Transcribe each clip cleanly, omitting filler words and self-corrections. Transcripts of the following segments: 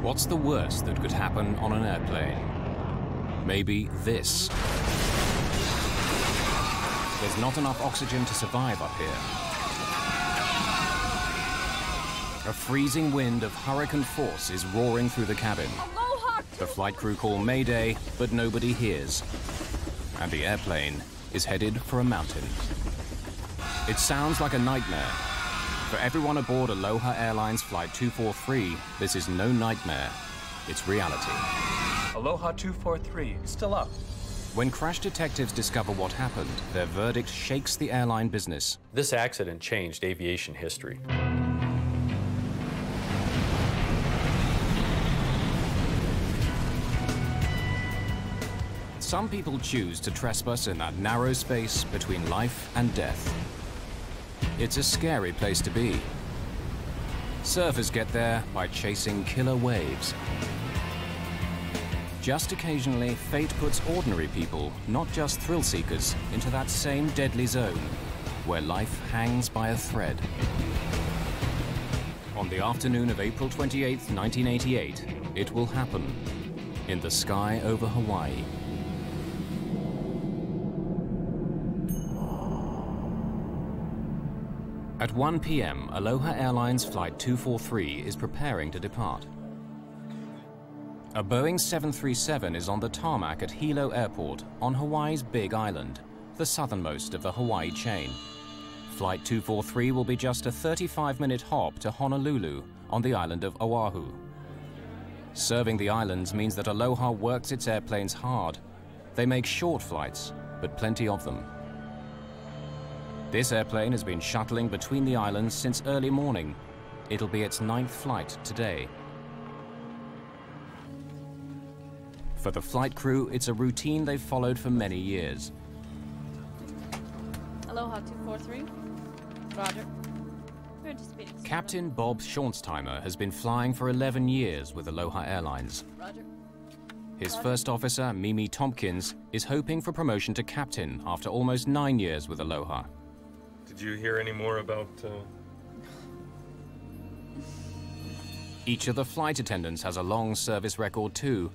What's the worst that could happen on an airplane? Maybe this. There's not enough oxygen to survive up here. A freezing wind of hurricane force is roaring through the cabin. Aloha! The flight crew call Mayday, but nobody hears. And the airplane is headed for a mountain. It sounds like a nightmare. For everyone aboard Aloha Airlines Flight 243, this is no nightmare, it's reality. Aloha 243 is still up. When crash detectives discover what happened, their verdict shakes the airline business. This accident changed aviation history. Some people choose to trespass in that narrow space between life and death. It's a scary place to be. Surfers get there by chasing killer waves. Just occasionally, fate puts ordinary people, not just thrill seekers, into that same deadly zone, where life hangs by a thread. On the afternoon of April 28, 1988, it will happen in the sky over Hawaii. At 1 p.m., Aloha Airlines Flight 243 is preparing to depart. A Boeing 737 is on the tarmac at Hilo Airport on Hawaii's Big Island, the southernmost of the Hawaii chain. Flight 243 will be just a 35-minute hop to Honolulu on the island of Oahu. Serving the islands means that Aloha works its airplanes hard. They make short flights, but plenty of them. This airplane has been shuttling between the islands since early morning. It'll be its 9th flight today. For the flight crew, it's a routine they've followed for many years. Aloha 243. Roger. We're anticipating. Captain Bob Schornsteimer has been flying for 11 years with Aloha Airlines. Roger. His first officer, Mimi Tompkins, is hoping for promotion to captain after almost 9 years with Aloha. Did you hear any more about... Each of the flight attendants has a long service record too,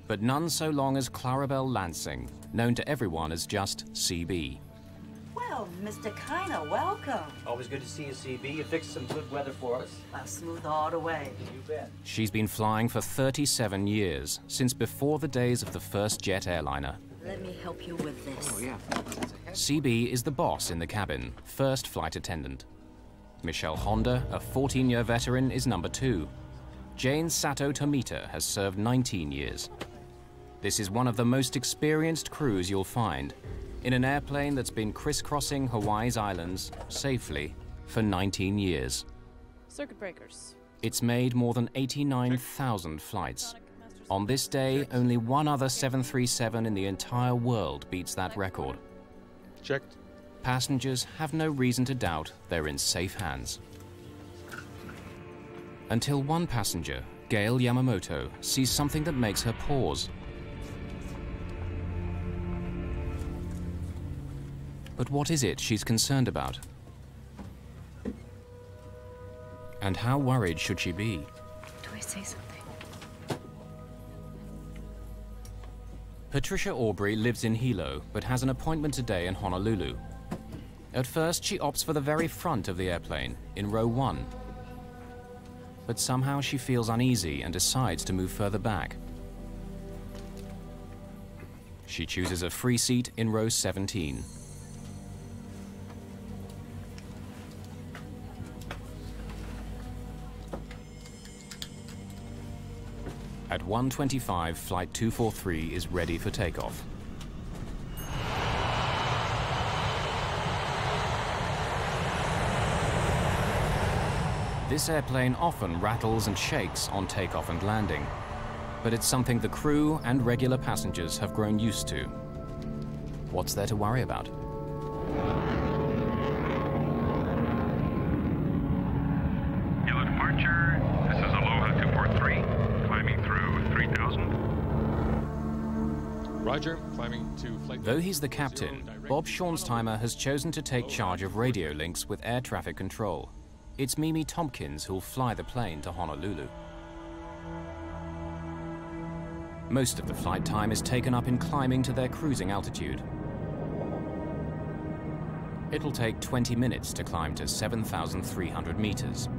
but none so long as Clarabelle Lansing, known to everyone as just CB. Well, Mr. Kiner, welcome. Always good to see you, CB. You fixed some good weather for us. Smooth all the way. You bet. She's been flying for 37 years, since before the days of the first jet airliner. Let me help you with this. Oh, yeah. CB is the boss in the cabin, first flight attendant. Michelle Honda, a 14-year veteran, is number 2. Jane Sato Tomita has served 19 years. This is one of the most experienced crews you'll find, in an airplane that's been crisscrossing Hawaii's islands safely for 19 years. Circuit breakers. It's made more than 89,000 flights. On this day, only one other 737 in the entire world beats that record. Checked. Passengers have no reason to doubt they're in safe hands. Until one passenger, Gail Yamamoto, sees something that makes her pause. But what is it she's concerned about? And how worried should she be? Do I say something? Patricia Aubrey lives in Hilo, but has an appointment today in Honolulu. At first, she opts for the very front of the airplane, in row 1. But somehow she feels uneasy and decides to move further back. She chooses a free seat in row 17. At 1:25, Flight 243 is ready for takeoff. This airplane often rattles and shakes on takeoff and landing, but it's something the crew and regular passengers have grown used to. What's there to worry about? Yellow departure. This is Aloha 243, climbing through 3000. Roger, climbing to flight... Though he's the captain, Bob Schornsteimer has chosen to take charge of radio links with air traffic control. It's Mimi Tompkins who'll fly the plane to Honolulu. Most of the flight time is taken up in climbing to their cruising altitude. It'll take 20 minutes to climb to 7,300 meters.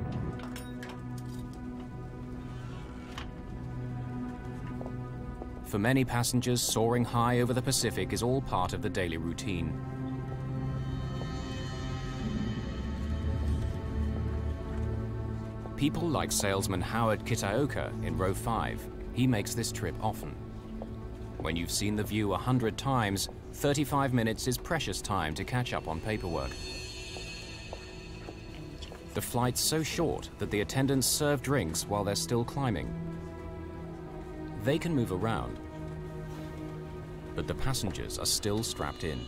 For many passengers, soaring high over the Pacific is all part of the daily routine. People like salesman Howard Kitaoka in row 5, he makes this trip often. When you've seen the view 100 times, 35 minutes is precious time to catch up on paperwork. The flight's so short that the attendants serve drinks while they're still climbing. They can move around, but the passengers are still strapped in.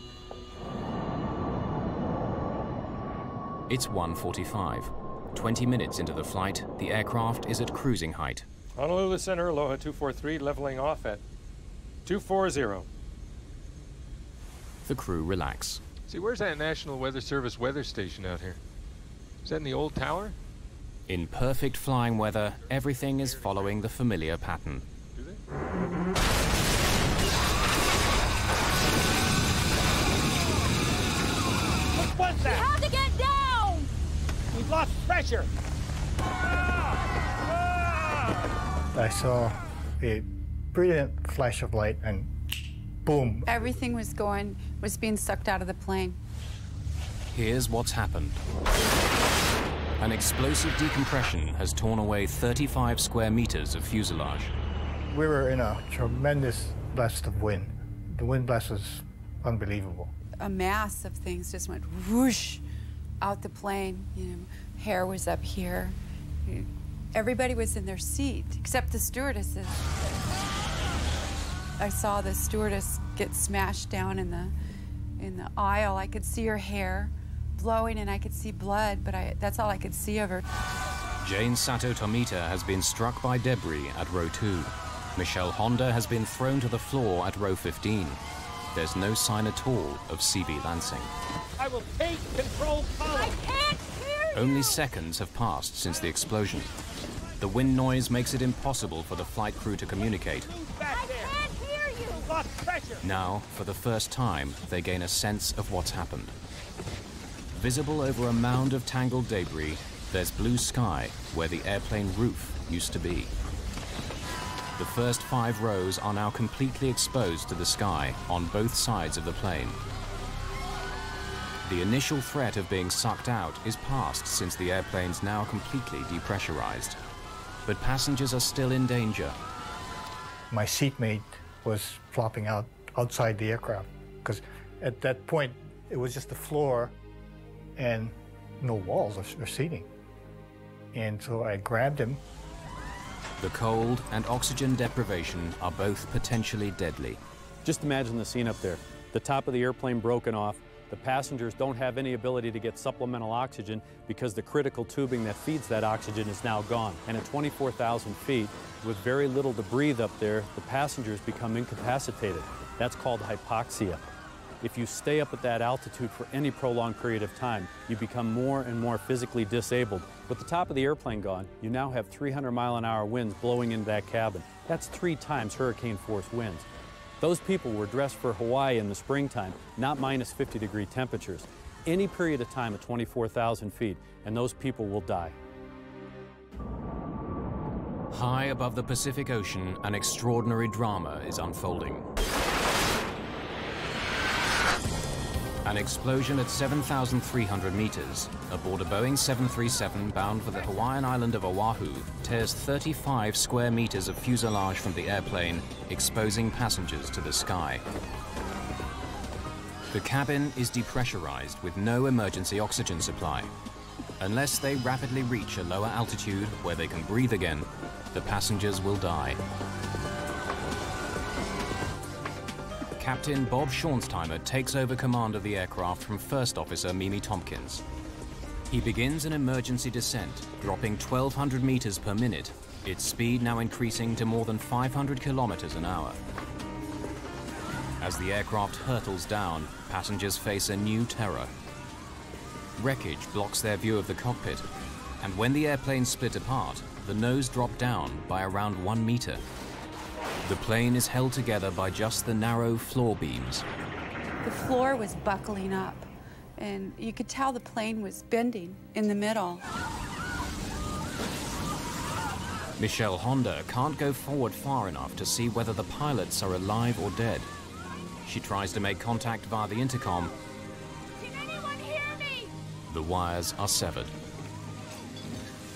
It's 1:45. 20 minutes into the flight, the aircraft is at cruising height. Honolulu Center, Aloha 243, leveling off at 240. The crew relax. See, where's that National Weather Service weather station out here? Is that in the old tower? In perfect flying weather, everything is following the familiar pattern. Do they? What was that? How to get down? We've lost pressure. I saw a brilliant flash of light and boom. Everything was being sucked out of the plane. Here's what's happened. An explosive decompression has torn away 35 square meters of fuselage. We were in a tremendous blast of wind. The wind blast was unbelievable. A mass of things just went whoosh out the plane. You know, hair was up here. Everybody was in their seat except the stewardesses. I saw the stewardess get smashed down in the aisle. I could see her hair blowing and I could see blood, but that's all I could see of her. Jane Sato Tomita has been struck by debris at row 2. Michelle Honda has been thrown to the floor at row 15. There's no sign at all of CV Lansing. I will take control column. I can't hear you! Only seconds have passed since the explosion. The wind noise makes it impossible for the flight crew to communicate. Move back I there. can't hear you! We've lost pressure. Now, for the first time, they gain a sense of what's happened. Visible over a mound of tangled debris, there's blue sky where the airplane roof used to be. The first 5 rows are now completely exposed to the sky on both sides of the plane. The initial threat of being sucked out is past since the airplane's now completely depressurized. But passengers are still in danger. My seatmate was flopping out outside the aircraft because at that point it was just the floor and no walls or seating. And so I grabbed him. The cold and oxygen deprivation are both potentially deadly. Just imagine the scene up there. The top of the airplane broken off. The passengers don't have any ability to get supplemental oxygen because the critical tubing that feeds that oxygen is now gone. And at 24,000 feet, with very little to breathe up there, the passengers become incapacitated. That's called hypoxia. If you stay up at that altitude for any prolonged period of time, you become more and more physically disabled. With the top of the airplane gone, you now have 300-mile-an-hour winds blowing into that cabin. That's 3 times hurricane-force winds. Those people were dressed for Hawaii in the springtime, not minus 50-degree temperatures. Any period of time at 24,000 feet, and those people will die. High above the Pacific Ocean, an extraordinary drama is unfolding. An explosion at 7,300 meters aboard a Boeing 737 bound for the Hawaiian island of Oahu tears 35 square meters of fuselage from the airplane, exposing passengers to the sky. The cabin is depressurized with no emergency oxygen supply. Unless they rapidly reach a lower altitude where they can breathe again, the passengers will die. Captain Bob Schornsteimer takes over command of the aircraft from First Officer Mimi Tompkins. He begins an emergency descent, dropping 1,200 meters per minute, its speed now increasing to more than 500 kilometers an hour. As the aircraft hurtles down, passengers face a new terror. Wreckage blocks their view of the cockpit, and when the airplane split apart, the nose dropped down by around 1 meter. The plane is held together by just the narrow floor beams. The floor was buckling up, and you could tell the plane was bending in the middle. Michelle Honda can't go forward far enough to see whether the pilots are alive or dead. She tries to make contact via the intercom. Can anyone hear me? The wires are severed.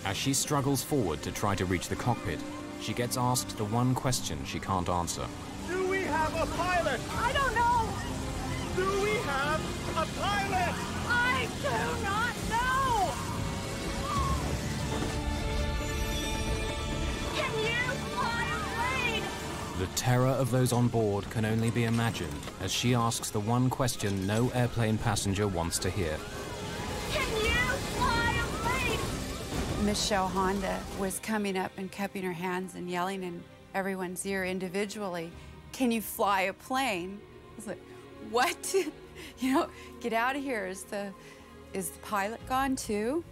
As she struggles forward to try to reach the cockpit, she gets asked the one question she can't answer. Do we have a pilot? I don't know. Do we have a pilot? I do not know. Can you fly a plane? The terror of those on board can only be imagined as she asks the one question no airplane passenger wants to hear. Can you fly a plane? Michelle Honda was coming up and cupping her hands and yelling in everyone's ear individually, "Can you fly a plane?" I was like, what? You know, get out of here. Is the pilot gone too?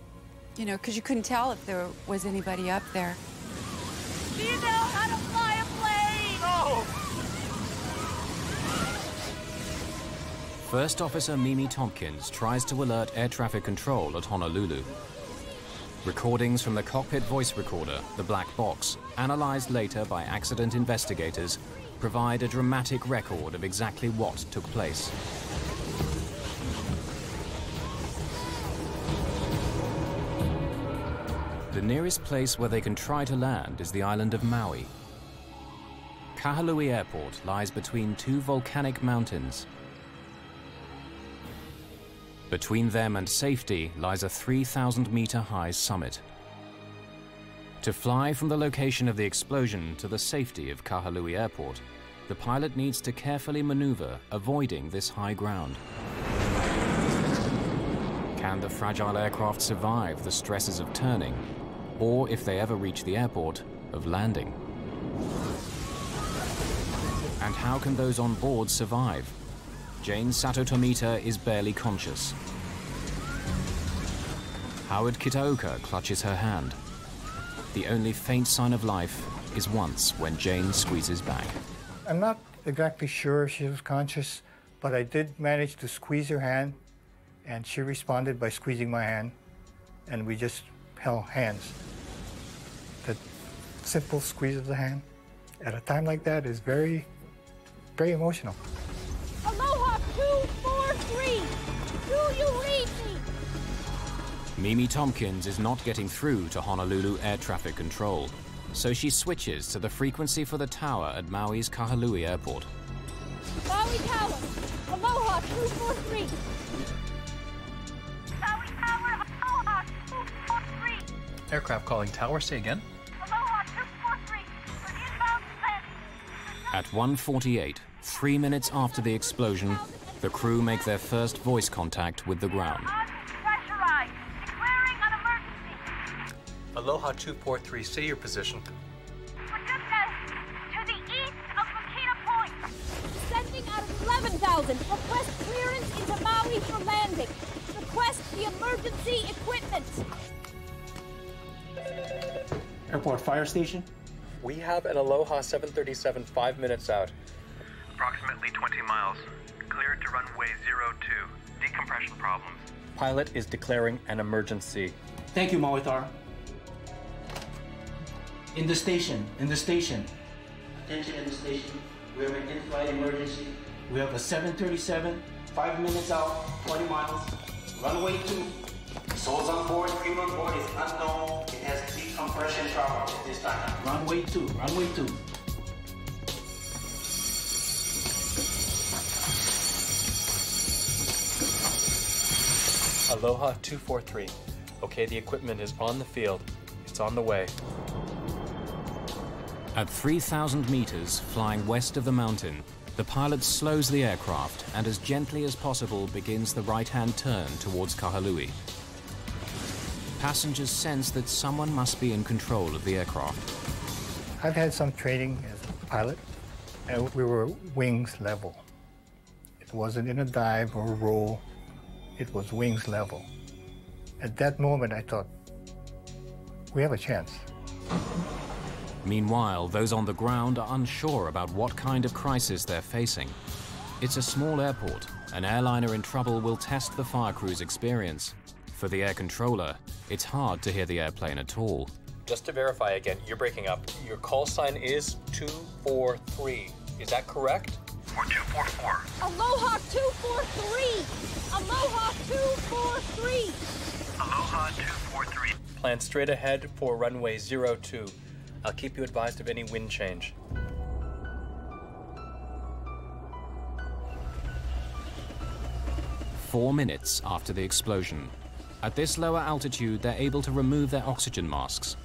You know, because you couldn't tell if there was anybody up there. Do you know how to fly a plane? No! First Officer Mimi Tompkins tries to alert air traffic control at Honolulu. Recordings from the cockpit voice recorder, the black box, analyzed later by accident investigators, provide a dramatic record of exactly what took place. The nearest place where they can try to land is the island of Maui. Kahului Airport lies between two volcanic mountains. Between them and safety lies a 3,000-meter-high summit. To fly from the location of the explosion to the safety of Kahului Airport, the pilot needs to carefully maneuver, avoiding this high ground. Can the fragile aircraft survive the stresses of turning, or, if they ever reach the airport, of landing? And how can those on board survive? Jane Sato Tomita is barely conscious. Howard Kitaoka clutches her hand. The only faint sign of life is once when Jane squeezes back. I'm not exactly sure if she was conscious, but I did manage to squeeze her hand, and she responded by squeezing my hand, and we just held hands. That simple squeeze of the hand at a time like that is very, very emotional. Aloha 243. Do you read me? Mimi Tompkins is not getting through to Honolulu air traffic control, so she switches to the frequency for the tower at Maui's Kahului Airport. Maui Tower. Aloha 243. Maui Tower. Aloha 243. Aircraft calling tower, say again. Aloha 243. For inbound landing. At 1:48, 3 minutes after the explosion, the crew make their first voice contact with the ground. Pressurized. Declaring an emergency. Aloha 243, say your position. Patricia, to the east of Makita Point. Descending out of 11,000. Request clearance into Maui for landing. Request the emergency equipment. Airport fire station? We have an Aloha 737 5 minutes out. Approximately 20 miles. Cleared to runway 02. Decompression problems. Pilot is declaring an emergency. Thank you, Maui-Tar. In the station. Attention in the station. We have an in-flight emergency. We have a 737, 5 minutes out, 20 miles. Runway 2. Souls on board, crew on board is unknown. It has decompression problems at this time. Runway 2. Aloha 243. Okay, the equipment is on the field. It's on the way. At 3,000 meters, flying west of the mountain, the pilot slows the aircraft and as gently as possible begins the right-hand turn towards Kahului. Passengers sense that someone must be in control of the aircraft. I've had some training as a pilot, and we were wings level. It wasn't in a dive or a roll, it was wings level. At that moment, I thought, we have a chance. Meanwhile, those on the ground are unsure about what kind of crisis they're facing. It's a small airport. An airliner in trouble will test the fire crew's experience. For the air controller, it's hard to hear the airplane at all. Just to verify again, you're breaking up. Your call sign is 243. Is that correct? Or 244. Aloha 243! Aloha 243! Aloha 243. Plan straight ahead for runway 02. I'll keep you advised of any wind change. "4 minutes after the explosion. At this lower altitude, they're able to remove their oxygen masks.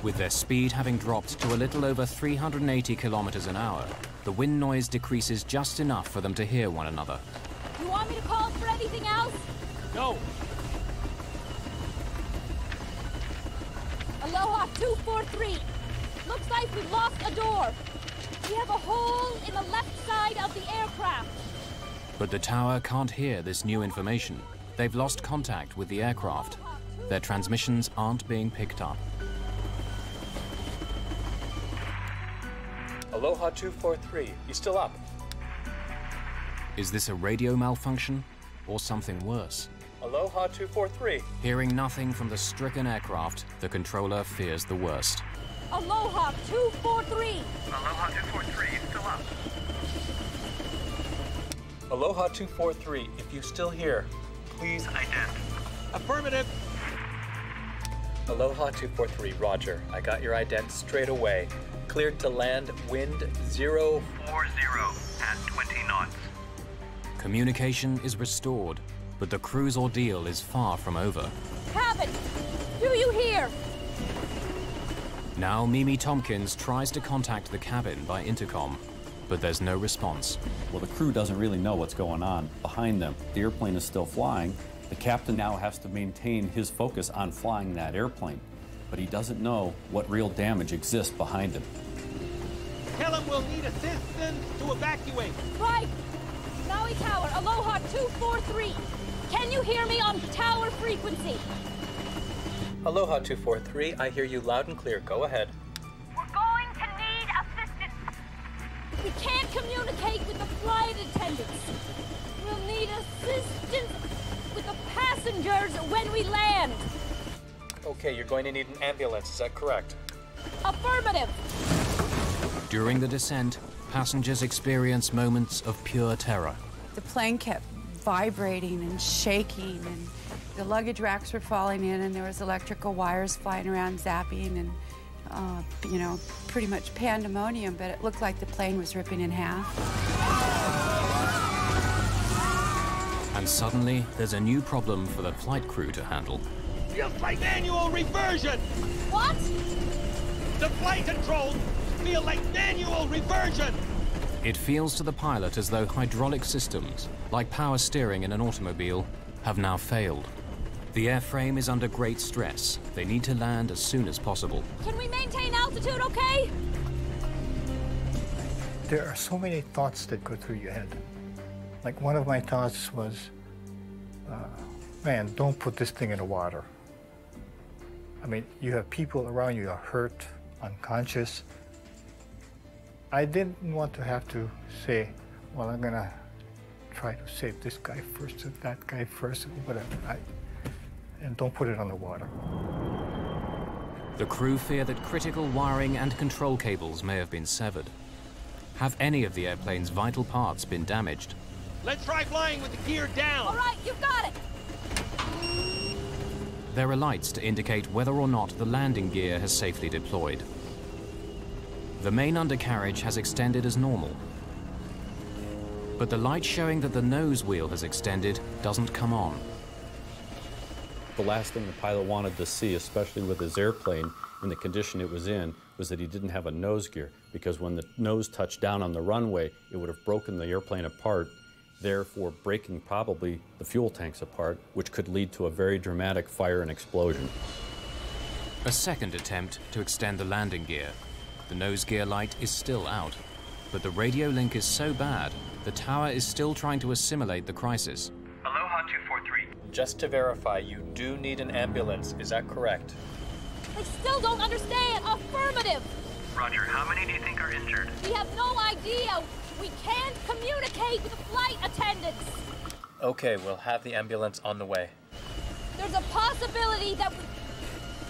With their speed having dropped to a little over 380 kilometers an hour, the wind noise decreases just enough for them to hear one another. You want me to call for anything else? No. Aloha 243. Looks like we've lost a door. We have a hole in the left side of the aircraft. But the tower can't hear this new information. They've lost contact with the aircraft. Their transmissions aren't being picked up. Aloha 243, you still up? Is this a radio malfunction or something worse? Aloha 243. Hearing nothing from the stricken aircraft, the controller fears the worst. Aloha 243. Aloha 243, you still up? Aloha 243, if you still hear, please Ident. Affirmative. Aloha 243, roger. I got your ident straight away. Cleared to land, wind 040 at 20 knots. Communication is restored, but the crew's ordeal is far from over. Cabin, do you hear? Now Mimi Tompkins tries to contact the cabin by intercom, but there's no response. Well, the crew doesn't really know what's going on behind them. The airplane is still flying. The captain now has to maintain his focus on flying that airplane, but he doesn't know what real damage exists behind him. Tell him we'll need assistance to evacuate. Right. Maui Tower, Aloha 243. Can you hear me on tower frequency? Aloha 243, I hear you loud and clear. Go ahead. We're going to need assistance. We can't communicate with the flight attendants. We'll need assistance with the passengers when we land. Okay, you're going to need an ambulance, is that correct? Affirmative. During the descent, passengers experience moments of pure terror. The plane kept vibrating and shaking, and the luggage racks were falling in, and there was electrical wires flying around zapping, and you know, pretty much pandemonium, but it looked like the plane was ripping in half. And suddenly, there's a new problem for the flight crew to handle. Feels like manual reversion. What? The flight controls feel like manual reversion. It feels to the pilot as though hydraulic systems, like power steering in an automobile, have now failed. The airframe is under great stress. They need to land as soon as possible. Can we maintain altitude okay? There are so many thoughts that go through your head. Like one of my thoughts was, man, don't put this thing in the water. I mean, you have people around you are hurt, unconscious. I didn't want to have to say, well, I'm gonna try to save this guy first or that guy first, whatever. And don't put it on the water. The crew fear that critical wiring and control cables may have been severed. Have any of the airplane's vital parts been damaged? Let's try flying with the gear down. All right, you've got it. There are lights to indicate whether or not the landing gear has safely deployed. The main undercarriage has extended as normal. But the light showing that the nose wheel has extended doesn't come on. The last thing the pilot wanted to see, especially with his airplane in the condition it was in, was that he didn't have a nose gear, because when the nose touched down on the runway, it would have broken the airplane apart, therefore breaking probably the fuel tanks apart, which could lead to a very dramatic fire and explosion. A second attempt to extend the landing gear. The nose gear light is still out, but the radio link is so bad, the tower is still trying to assimilate the crisis. Aloha 243. Just to verify, you do need an ambulance, is that correct? They still don't understand. Affirmative. Roger, how many do you think are injured? We have no idea. We can't communicate with the flight attendants. Okay, we'll have the ambulance on the way. There's a possibility that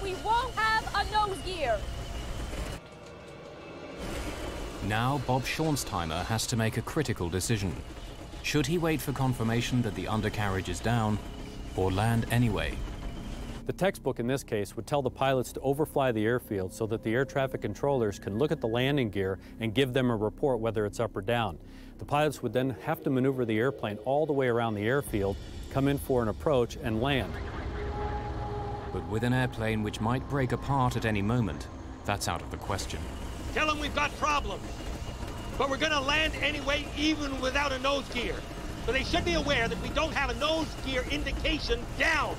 we won't have a nose gear. Now Bob Schornsteimer has to make a critical decision. Should he wait for confirmation that the undercarriage is down, or land anyway? The textbook in this case would tell the pilots to overfly the airfield so that the air traffic controllers can look at the landing gear and give them a report whether it's up or down. The pilots would then have to maneuver the airplane all the way around the airfield, come in for an approach, and land. But with an airplane which might break apart at any moment, that's out of the question. Tell them we've got problems, but we're gonna land anyway, even without a nose gear. So they should be aware that we don't have a nose gear indication down.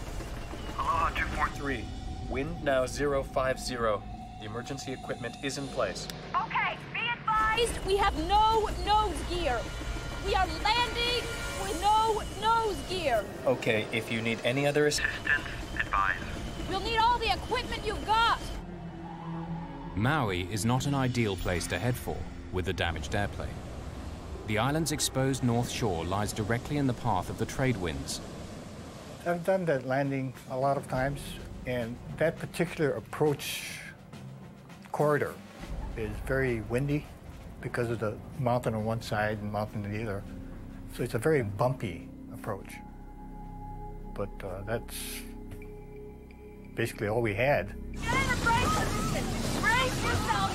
Aloha 243. Wind now 050. The emergency equipment is in place. Okay, be advised, we have no nose gear. We are landing with no nose gear. Okay, if you need any other assistance, advise. We'll need all the equipment you've got. Maui is not an ideal place to head for with the damaged airplane. The island's exposed north shore lies directly in the path of the trade winds. I've done that landing a lot of times, and that particular approach corridor is very windy because of the mountain on one side and mountain on the other. So it's a very bumpy approach. But that's basically all we had. Get in a brace position. Brace yourself,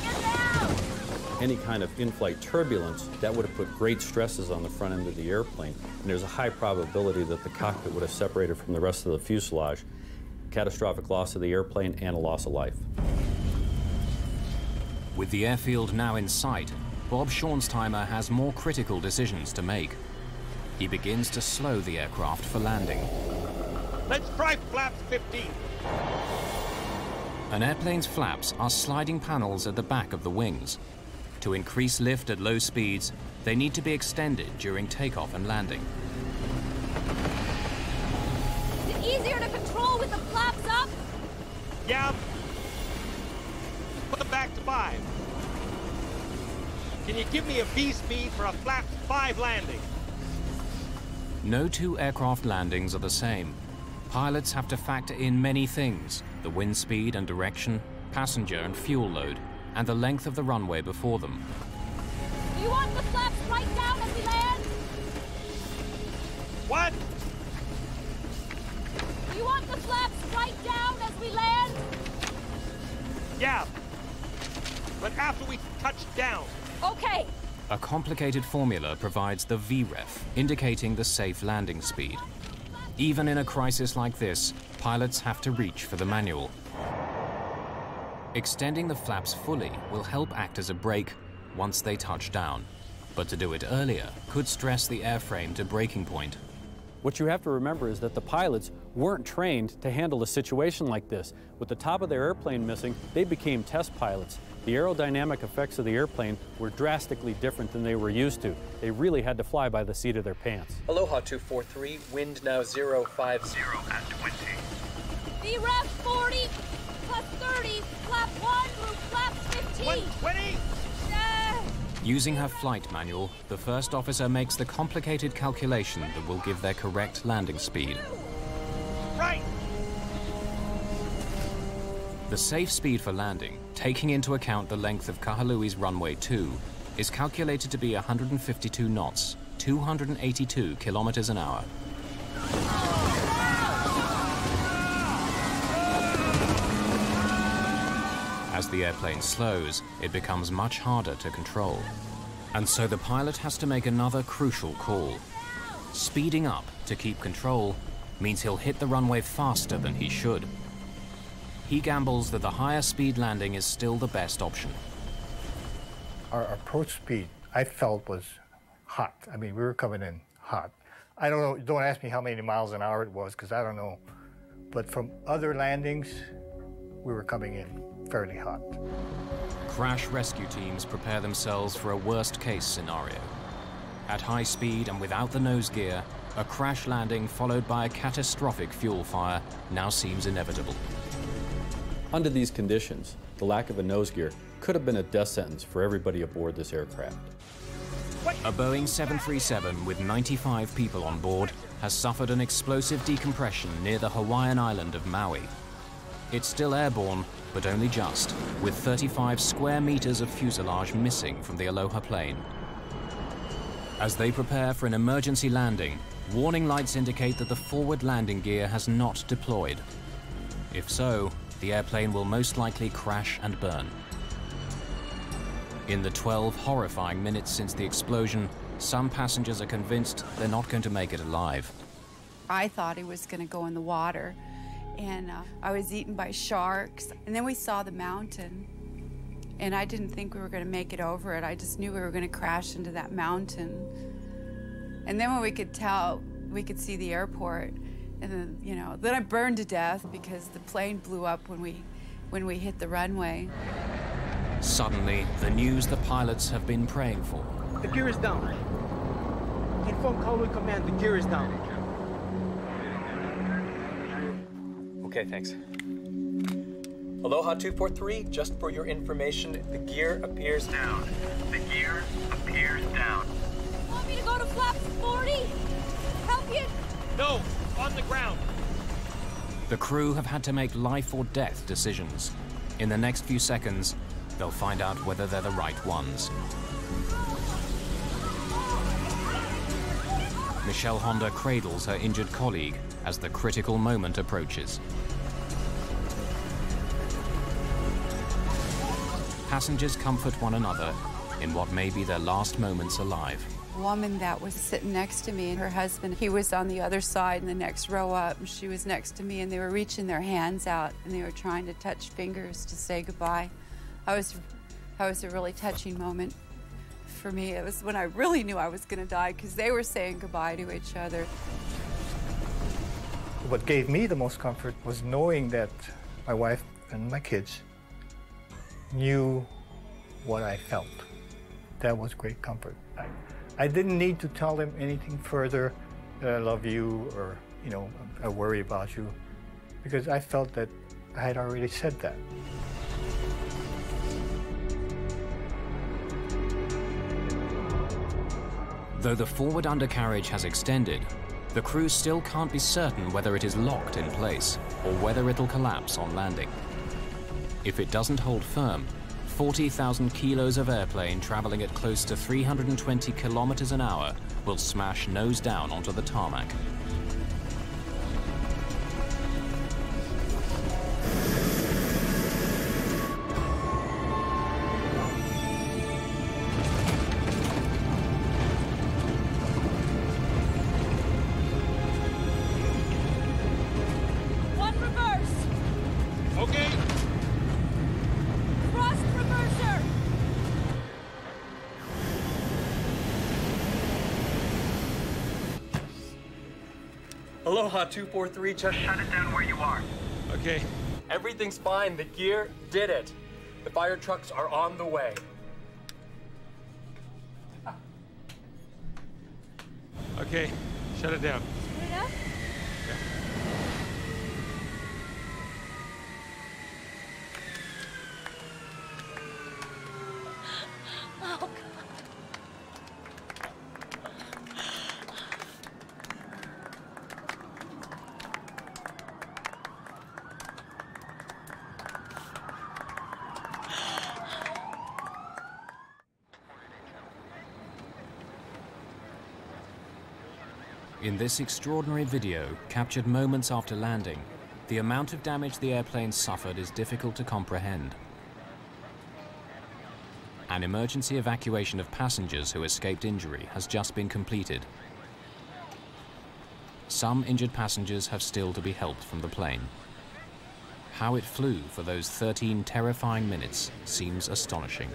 get down. Any kind of in-flight turbulence, that would have put great stresses on the front end of the airplane, and there's a high probability that the cockpit would have separated from the rest of the fuselage, catastrophic loss of the airplane, and a loss of life. With the airfield now in sight, Bob Schornsteimer has more critical decisions to make. He begins to slow the aircraft for landing. Let's try flaps 15. An airplane's flaps are sliding panels at the back of the wings. To increase lift at low speeds, they need to be extended during takeoff and landing. Is it easier to control with the flaps up? Yeah. Put them back to 5. Can you give me a V speed for a flaps 5 landing? No two aircraft landings are the same. Pilots have to factor in many things: the wind speed and direction, passenger and fuel load, and the length of the runway before them. Do you want the flaps right down as we land? What? Do you want the flaps right down as we land? Yeah. But after we touch down. Okay. A complicated formula provides the VREF, indicating the safe landing speed. Even in a crisis like this, pilots have to reach for the manual. Extending the flaps fully will help act as a brake once they touch down. But to do it earlier could stress the airframe to breaking point. What you have to remember is that the pilots weren't trained to handle a situation like this. With the top of their airplane missing, they became test pilots. The aerodynamic effects of the airplane were drastically different than they were used to. They really had to fly by the seat of their pants. Aloha 243, wind now 050 at 20. VREF 40 plus 30, flap 1 through flap 15. 120? Using her flight manual, the first officer makes the complicated calculation that will give their correct landing speed. Right. The safe speed for landing, taking into account the length of Kahului's runway 2, is calculated to be 152 knots, 282 kilometers an hour. As the airplane slows, it becomes much harder to control. And so the pilot has to make another crucial call. Speeding up to keep control means he'll hit the runway faster than he should. He gambles that the higher speed landing is still the best option. Our approach speed, I felt, was hot. I mean, we were coming in hot. I don't know, don't ask me how many miles an hour it was, because I don't know. But from other landings, we were coming in fairly hot. Crash rescue teams prepare themselves for a worst-case scenario. At high speed and without the nose gear, a crash landing followed by a catastrophic fuel fire now seems inevitable. Under these conditions, the lack of a nose gear could have been a death sentence for everybody aboard this aircraft. A Boeing 737 with 95 people on board has suffered an explosive decompression near the Hawaiian island of Maui. It's still airborne, but only just, with 35 square meters of fuselage missing from the Aloha plane. As they prepare for an emergency landing, warning lights indicate that the forward landing gear has not deployed. If so, the airplane will most likely crash and burn. In the 12 horrifying minutes since the explosion, some passengers are convinced they're not going to make it alive. I thought he was going to go in the water, and I was eaten by sharks. And then we saw the mountain, and I didn't think we were going to make it over it. I just knew we were going to crash into that mountain. And then when we could tell, we could see the airport, and then, you know, then I burned to death because the plane blew up when we hit the runway. Suddenly, the news the pilots have been praying for. The gear is down. Inform Kahului Command, the gear is down. Okay, thanks. Aloha 243, just for your information, the gear appears down. The gear appears down. Want me to go to flaps 40? Help you? No, on the ground. The crew have had to make life or death decisions. In the next few seconds, they'll find out whether they're the right ones. Michelle Honda cradles her injured colleague as the critical moment approaches. Passengers comfort one another in what may be their last moments alive. A woman that was sitting next to me, and her husband, he was on the other side in the next row up, and she was next to me, and they were reaching their hands out, and they were trying to touch fingers to say goodbye. That was a really touching moment for me. It was when I really knew I was going to die, because they were saying goodbye to each other. What gave me the most comfort was knowing that my wife and my kids knew what I felt. That was great comfort. I didn't need to tell them anything further, that I love you, or, you know, I worry about you, because I felt that I had already said that. Though the forward undercarriage has extended, the crew still can't be certain whether it is locked in place or whether it'll collapse on landing. If it doesn't hold firm, 40,000 kilos of airplane traveling at close to 320 kilometers an hour will smash nose down onto the tarmac. One reverse. Okay. Thrust reverser. Aloha 243, just Shut it down where you are. Okay. everything's fine. The gear did it. The fire trucks are on the way. Okay, shut it down. Yeah? Oh, God. In this extraordinary video, captured moments after landing, the amount of damage the airplane suffered is difficult to comprehend. An emergency evacuation of passengers who escaped injury has just been completed. Some injured passengers have still to be helped from the plane. How it flew for those 13 terrifying minutes seems astonishing.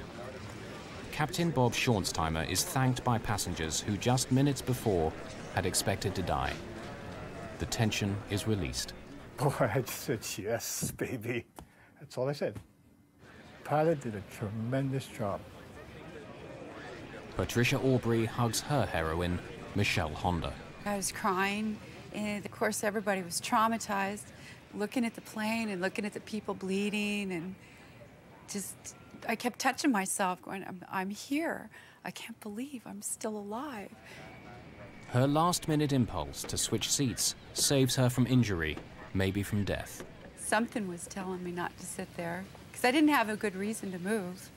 Captain Bob Schornsteimer is thanked by passengers who just minutes before had expected to die. The tension is released. Boy, I just said, yes, baby. That's all I said. Pilot did a tremendous job. Patricia Aubrey hugs her heroine, Michelle Honda. I was crying, and of course everybody was traumatized, looking at the plane and looking at the people bleeding, and just, I kept touching myself going, I'm here. I can't believe I'm still alive. Her last-minute impulse to switch seats saves her from injury, maybe from death. Something was telling me not to sit there, because I didn't have a good reason to move,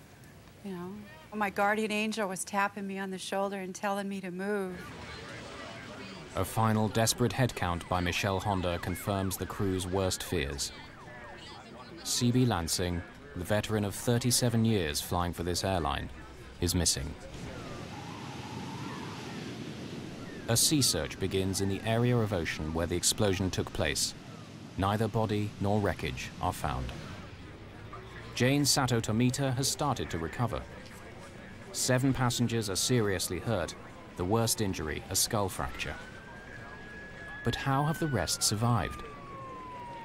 you know. My guardian angel was tapping me on the shoulder and telling me to move. A final desperate head count by Michelle Honda confirms the crew's worst fears. C.B. Lansing, the veteran of 37 years flying for this airline, is missing. A sea search begins in the area of ocean where the explosion took place. Neither body nor wreckage are found. Jane Sato Tomita has started to recover. 7 passengers are seriously hurt, the worst injury a skull fracture. But how have the rest survived?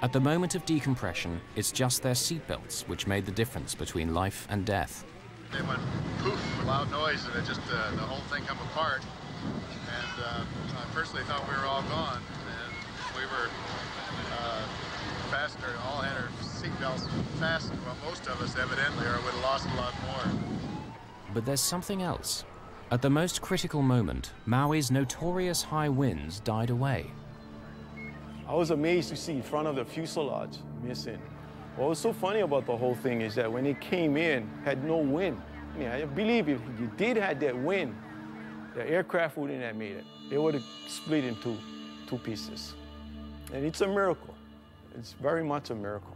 At the moment of decompression, it's just their seatbelts which made the difference between life and death. They went poof, a loud noise, and it just, the whole thing come apart. And I personally thought we were all gone, and we were fastened, all had our seatbelts fastened, well, most of us evidently, or would have lost a lot more. But there's something else. At the most critical moment, Maui's notorious high winds died away. I was amazed to see front of the fuselage missing. What was so funny about the whole thing is that when it came in, had no wind. I mean, I believe if you did have that wind, the aircraft wouldn't have made it. It would have split into 2 pieces. And it's a miracle. It's very much a miracle.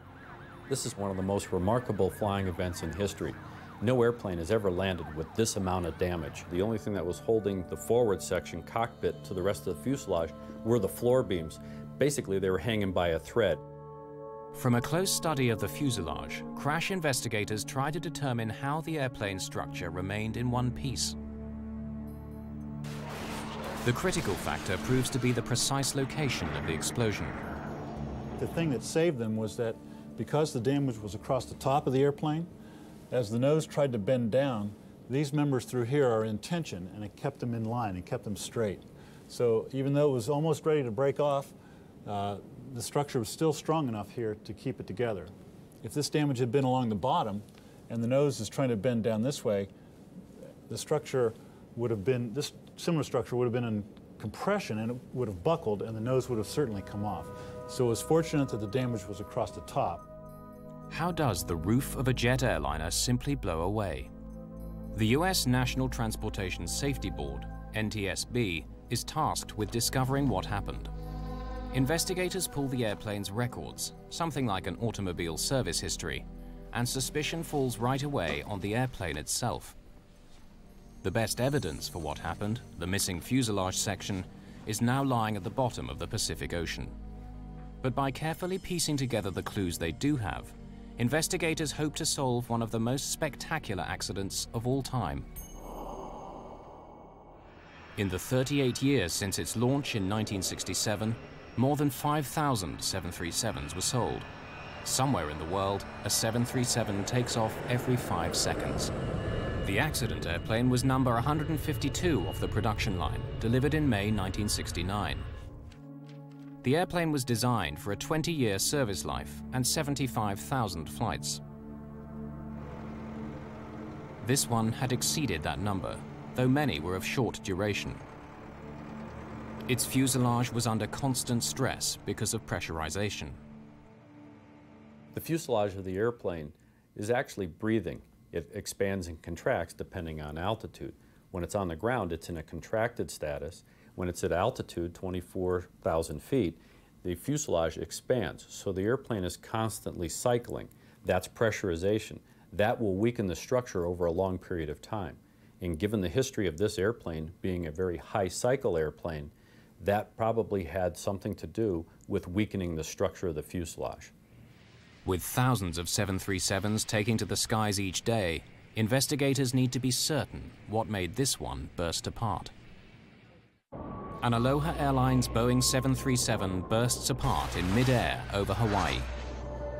This is one of the most remarkable flying events in history. No airplane has ever landed with this amount of damage. The only thing that was holding the forward section cockpit to the rest of the fuselage were the floor beams. Basically, they were hanging by a thread. From a close study of the fuselage, crash investigators tried to determine how the airplane's structure remained in one piece. The critical factor proves to be the precise location of the explosion. The thing that saved them was that because the damage was across the top of the airplane, as the nose tried to bend down, these members through here are in tension, and it kept them in line, it kept them straight. So even though it was almost ready to break off, the structure was still strong enough here to keep it together. If this damage had been along the bottom, and the nose is trying to bend down this way, the structure would have been, this similar structure would have been in compression, and it would have buckled, and the nose would have certainly come off. So it was fortunate that the damage was across the top. How does the roof of a jet airliner simply blow away? The U.S. National Transportation Safety Board, NTSB, is tasked with discovering what happened. Investigators pull the airplane's records, something like an automobile service history, and suspicion falls right away on the airplane itself. The best evidence for what happened, the missing fuselage section, is now lying at the bottom of the Pacific Ocean. But by carefully piecing together the clues they do have, investigators hope to solve one of the most spectacular accidents of all time. In the 38 years since its launch in 1967, more than 5,000 737s were sold. Somewhere in the world, a 737 takes off every 5 seconds. The accident airplane was number 152 off the production line, delivered in May 1969. The airplane was designed for a 20-year service life and 75,000 flights. This one had exceeded that number, though many were of short duration. Its fuselage was under constant stress because of pressurization. The fuselage of the airplane is actually breathing. It expands and contracts depending on altitude. When it's on the ground, it's in a contracted status. When it's at altitude, 24,000 feet, the fuselage expands. So the airplane is constantly cycling. That's pressurization. That will weaken the structure over a long period of time. And given the history of this airplane being a very high cycle airplane, that probably had something to do with weakening the structure of the fuselage. With thousands of 737s taking to the skies each day, investigators need to be certain what made this one burst apart. An Aloha Airlines Boeing 737 bursts apart in mid-air over Hawaii.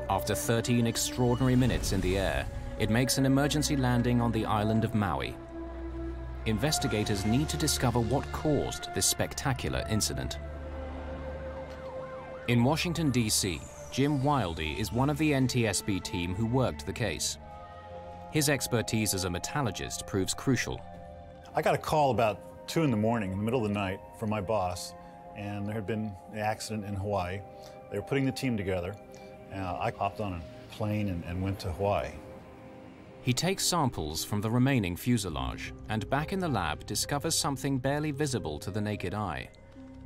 After 13 extraordinary minutes in the air, it makes an emergency landing on the island of Maui. Investigators need to discover what caused this spectacular incident. In Washington, D.C., Jim Wildey is one of the NTSB team who worked the case. His expertise as a metallurgist proves crucial. I got a call about 2 in the morning, in the middle of the night, from my boss, and there had been an accident in Hawaii. They were putting the team together. I hopped on a plane and went to Hawaii. He takes samples from the remaining fuselage and back in the lab discovers something barely visible to the naked eye.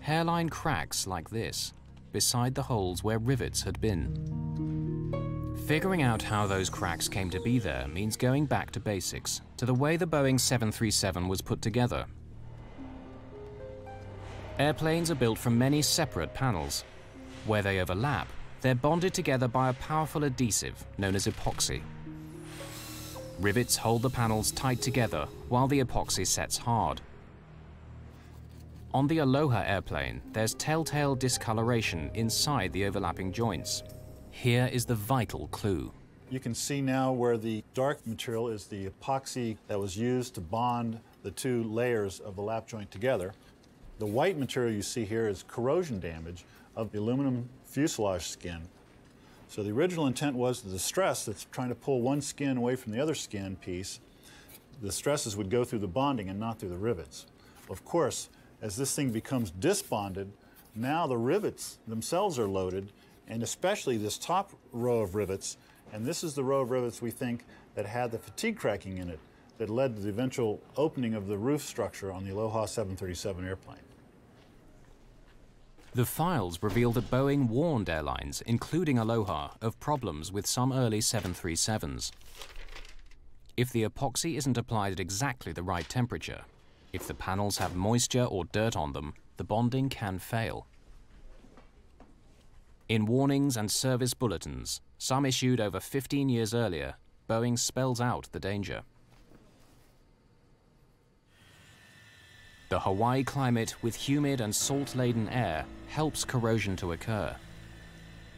Hairline cracks like this, beside the holes where rivets had been. Figuring out how those cracks came to be there means going back to basics, to the way the Boeing 737 was put together. Airplanes are built from many separate panels. Where they overlap, they're bonded together by a powerful adhesive known as epoxy. Rivets hold the panels tight together while the epoxy sets hard. On the Aloha airplane, there's telltale discoloration inside the overlapping joints. Here is the vital clue. You can see now where the dark material is the epoxy that was used to bond the 2 layers of the lap joint together. The white material you see here is corrosion damage of the aluminum fuselage skin. So the original intent was that the stress that's trying to pull one skin away from the other skin piece, the stresses would go through the bonding and not through the rivets. Of course, as this thing becomes disbonded, now the rivets themselves are loaded, and especially this top row of rivets, and this is the row of rivets we think that had the fatigue cracking in it that led to the eventual opening of the roof structure on the Aloha 737 airplane. The files reveal that Boeing warned airlines, including Aloha, of problems with some early 737s. If the epoxy isn't applied at exactly the right temperature, if the panels have moisture or dirt on them, the bonding can fail. In warnings and service bulletins, some issued over 15 years earlier, Boeing spells out the danger. The Hawaii climate with humid and salt-laden air helps corrosion to occur.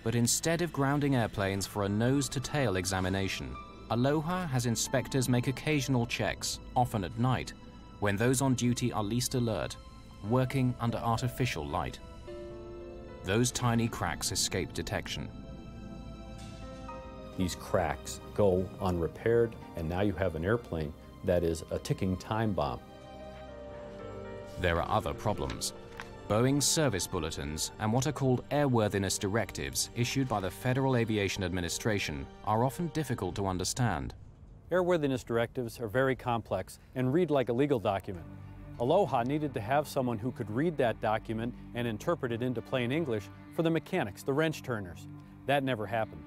But instead of grounding airplanes for a nose-to-tail examination, Aloha has inspectors make occasional checks, often at night, when those on duty are least alert, working under artificial light. Those tiny cracks escape detection. These cracks go unrepaired, and now you have an airplane that is a ticking time bomb. There are other problems. Boeing's service bulletins and what are called airworthiness directives issued by the Federal Aviation Administration are often difficult to understand. Airworthiness directives are very complex and read like a legal document. Aloha needed to have someone who could read that document and interpret it into plain English for the mechanics, the wrench turners. That never happened.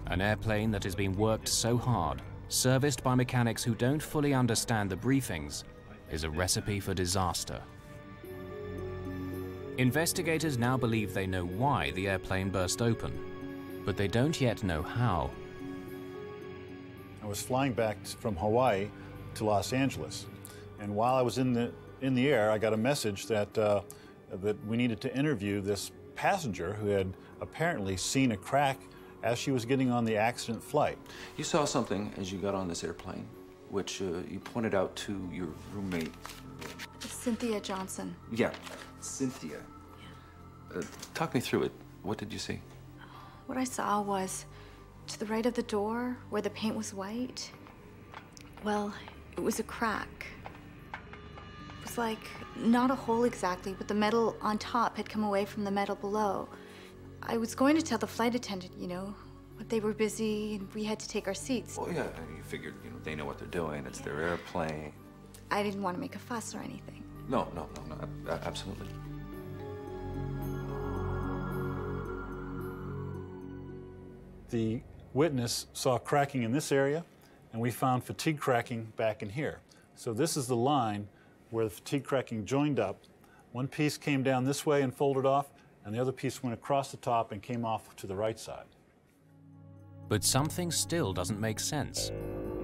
An airplane that has been worked so hard, serviced by mechanics who don't fully understand the briefings, is a recipe for disaster. Investigators now believe they know why the airplane burst open, but they don't yet know how. I was flying back from Hawaii to Los Angeles, and while I was in the air, I got a message that that we needed to interview this passenger who had apparently seen a crack as she was getting on the accident flight. You saw something as you got on this airplane, which you pointed out to your roommate. Cynthia Johnson. Yeah, Cynthia. Yeah. Talk me through it. What did you see? What I saw was to the right of the door, where the paint was white. Well, it was a crack. It was like, not a hole exactly, but the metal on top had come away from the metal below. I was going to tell the flight attendant, you know, but they were busy and we had to take our seats. Oh, yeah, you figured, you know, they know what they're doing. It's their airplane. I didn't want to make a fuss or anything. No, absolutely. The witness saw cracking in this area, and we found fatigue cracking back in here. So this is the line where the fatigue cracking joined up. One piece came down this way and folded off, and the other piece went across the top and came off to the right side. But something still doesn't make sense.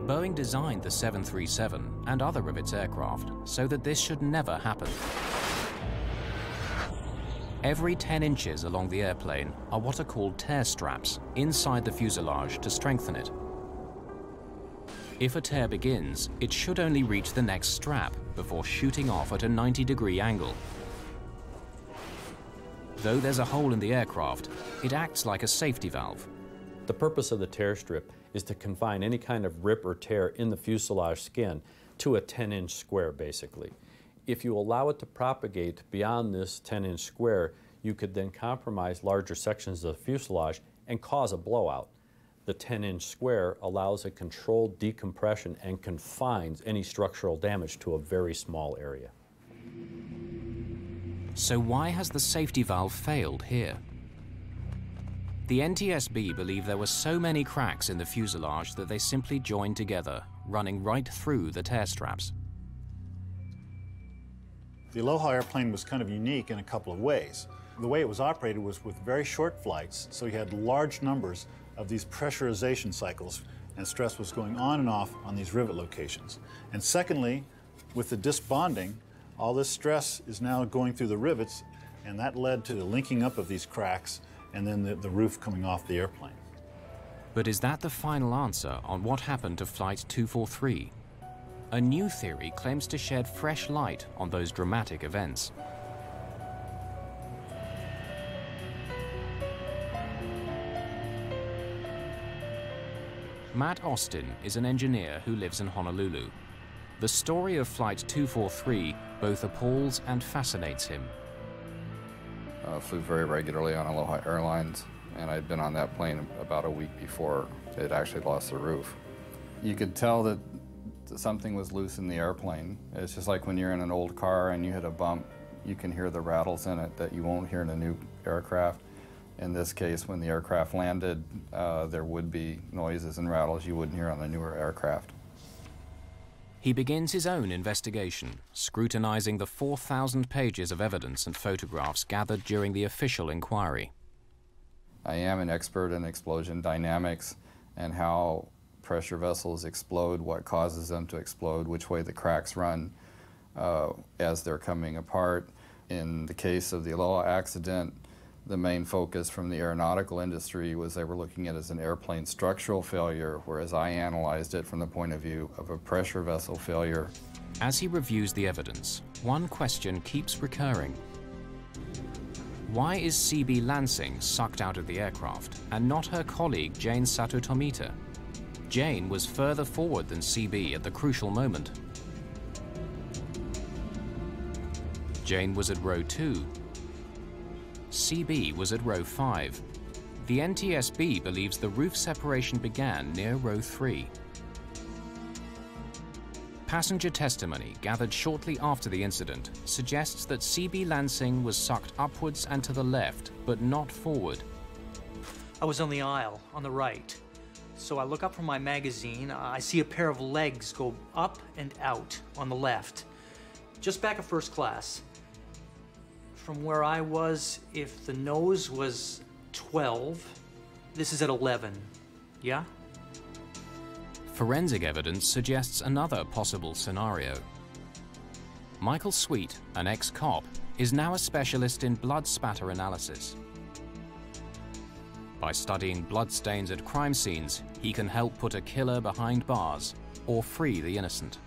Boeing designed the 737 and other of its aircraft so that this should never happen. Every 10 inches along the airplane are what are called tear straps inside the fuselage to strengthen it. If a tear begins, it should only reach the next strap before shooting off at a 90-degree angle. Though there's a hole in the aircraft, it acts like a safety valve. The purpose of the tear strip is to confine any kind of rip or tear in the fuselage skin to a 10-inch square, basically. If you allow it to propagate beyond this 10-inch square, you could then compromise larger sections of the fuselage and cause a blowout. The 10-inch square allows a controlled decompression and confines any structural damage to a very small area. So why has the safety valve failed here? The NTSB believe there were so many cracks in the fuselage that they simply joined together, running right through the tear straps. The Aloha airplane was kind of unique in a couple of ways. The way it was operated was with very short flights, so you had large numbers of these pressurization cycles, and stress was going on and off on these rivet locations. And secondly, with the disc bonding, all this stress is now going through the rivets, and that led to the linking up of these cracks and then the roof coming off the airplane. But is that the final answer on what happened to Flight 243? A new theory claims to shed fresh light on those dramatic events. Matt Austin is an engineer who lives in Honolulu. The story of Flight 243 both appalls and fascinates him. Flew very regularly on Aloha Airlines, and I'd been on that plane about a week before it actually lost the roof. You could tell that something was loose in the airplane. It's just like when you're in an old car and you hit a bump, you can hear the rattles in it that you won't hear in a new aircraft. In this case, when the aircraft landed, there would be noises and rattles you wouldn't hear on the newer aircraft. He begins his own investigation, scrutinizing the 4,000 pages of evidence and photographs gathered during the official inquiry. I am an expert in explosion dynamics and how pressure vessels explode, what causes them to explode, which way the cracks run as they're coming apart. In the case of the Aloha accident, the main focus from the aeronautical industry was they were looking at it as an airplane structural failure, whereas I analyzed it from the point of view of a pressure vessel failure. As he reviews the evidence, one question keeps recurring. Why is CB Lansing sucked out of the aircraft and not her colleague Jane Sato Tomita? Jane was further forward than CB at the crucial moment. Jane was at row 2. CB was at row 5. The NTSB believes the roof separation began near row 3. Passenger testimony gathered shortly after the incident suggests that CB Lansing was sucked upwards and to the left, but not forward. I was on the aisle, on the right. So I look up from my magazine, I see a pair of legs go up and out on the left, just back of first class. From where I was, if the nose was 12, this is at 11, yeah? Forensic evidence suggests another possible scenario. Michael Sweet, an ex-cop, is now a specialist in blood spatter analysis. By studying bloodstains at crime scenes, he can help put a killer behind bars or free the innocent.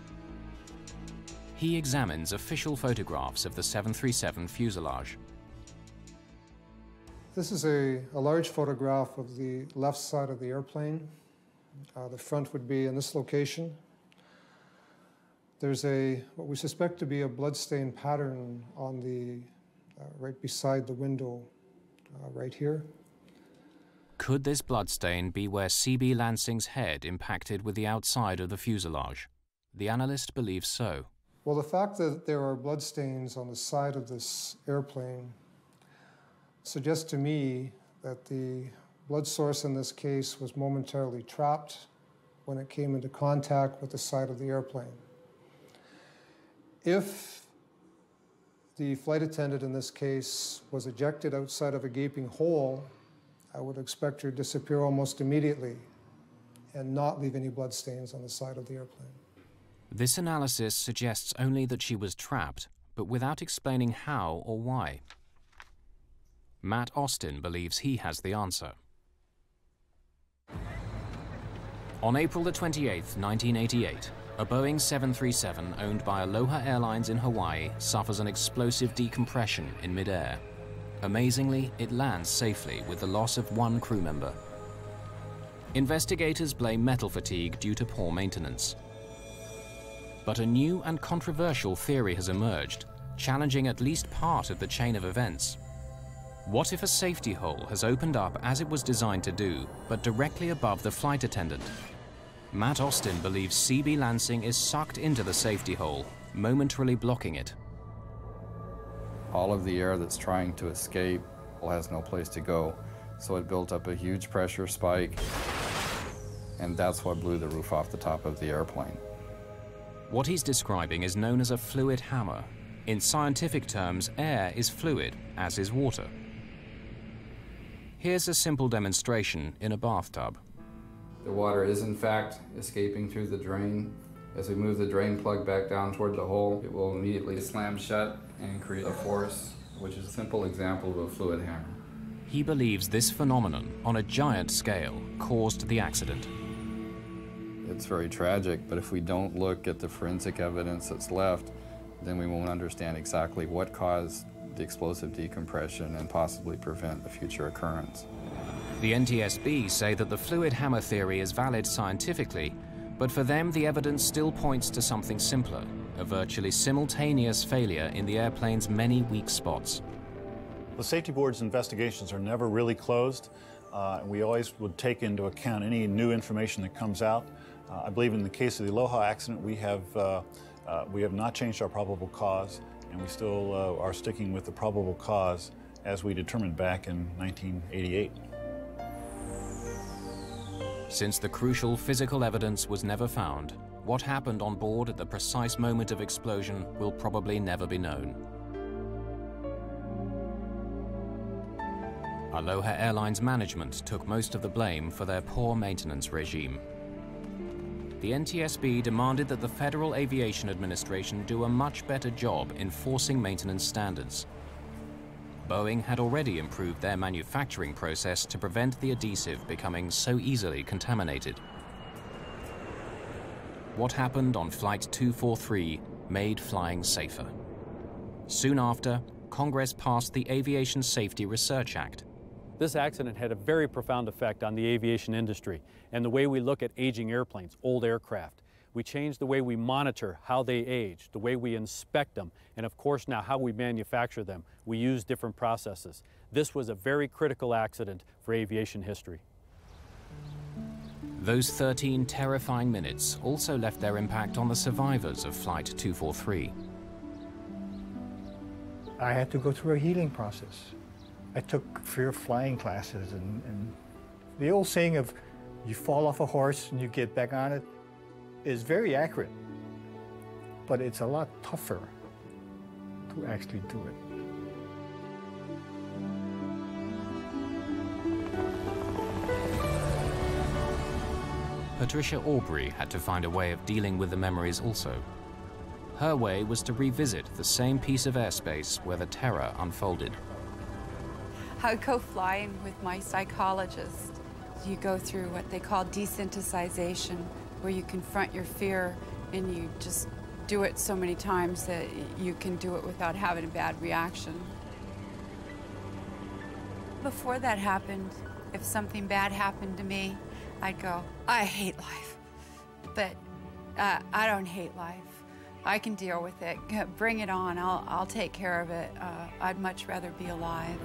He examines official photographs of the 737 fuselage. This is a large photograph of the left side of the airplane. The front would be in this location. There's what we suspect to be a bloodstain pattern on the right beside the window, right here. Could this bloodstain be where CB Lansing's head impacted with the outside of the fuselage? The analyst believes so. Well, the fact that there are bloodstains on the side of this airplane suggests to me that the blood source in this case was momentarily trapped when it came into contact with the side of the airplane. If the flight attendant in this case was ejected outside of a gaping hole, I would expect her to disappear almost immediately and not leave any bloodstains on the side of the airplane. This analysis suggests only that she was trapped, but without explaining how or why. Matt Austin believes he has the answer. On April the 28th, 1988, a Boeing 737 owned by Aloha Airlines in Hawaii suffers an explosive decompression in midair. Amazingly, it lands safely with the loss of one crew member. Investigators blame metal fatigue due to poor maintenance. But a new and controversial theory has emerged, challenging at least part of the chain of events. What if a safety hole has opened up as it was designed to do, but directly above the flight attendant? Matt Austin believes CB Lansing is sucked into the safety hole, momentarily blocking it. All of the air that's trying to escape has no place to go, so it built up a huge pressure spike, and that's what blew the roof off the top of the airplane. What he's describing is known as a fluid hammer. In scientific terms, air is fluid, as is water. Here's a simple demonstration in a bathtub. The water is in fact escaping through the drain. As we move the drain plug back down toward the hole, it will immediately slam shut and create a force, which is a simple example of a fluid hammer. He believes this phenomenon, on a giant scale, caused the accident. It's very tragic, but if we don't look at the forensic evidence that's left, then we won't understand exactly what caused the explosive decompression and possibly prevent a future occurrence. The NTSB say that the fluid hammer theory is valid scientifically, but for them the evidence still points to something simpler, a virtually simultaneous failure in the airplane's many weak spots. The safety board's investigations are never really closed. We always would take into account any new information that comes out. I believe in the case of the Aloha accident, we have not changed our probable cause, and we still are sticking with the probable cause as we determined back in 1988. Since the crucial physical evidence was never found, what happened on board at the precise moment of explosion will probably never be known. Aloha Airlines management took most of the blame for their poor maintenance regime. The NTSB demanded that the Federal Aviation Administration do a much better job enforcing maintenance standards. Boeing had already improved their manufacturing process to prevent the adhesive becoming so easily contaminated. What happened on Flight 243 made flying safer. Soon after, Congress passed the Aviation Safety Research Act. This accident had a very profound effect on the aviation industry and the way we look at aging airplanes, old aircraft. We changed the way we monitor how they age, the way we inspect them, and of course now how we manufacture them. We use different processes. This was a very critical accident for aviation history. Those 13 terrifying minutes also left their impact on the survivors of Flight 243. I had to go through a healing process. I took fear of flying classes, and the old saying of you fall off a horse and you get back on it is very accurate, but it's a lot tougher to actually do it. Patricia Aubrey had to find a way of dealing with the memories also. Her way was to revisit the same piece of airspace where the terror unfolded. I'd go flying with my psychologist. You go through what they call desensitization, where you confront your fear and you just do it so many times that you can do it without having a bad reaction. Before that happened, if something bad happened to me, I'd go, I hate life. But I don't hate life. I can deal with it. Bring it on. I'll take care of it. I'd much rather be alive.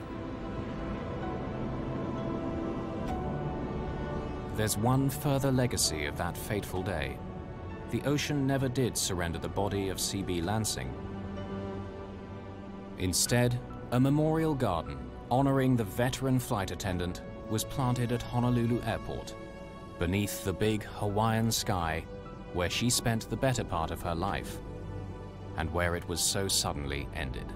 There's one further legacy of that fateful day. The ocean never did surrender the body of CB Lansing. Instead, a memorial garden honoring the veteran flight attendant was planted at Honolulu Airport, beneath the big Hawaiian sky where she spent the better part of her life, and where it was so suddenly ended.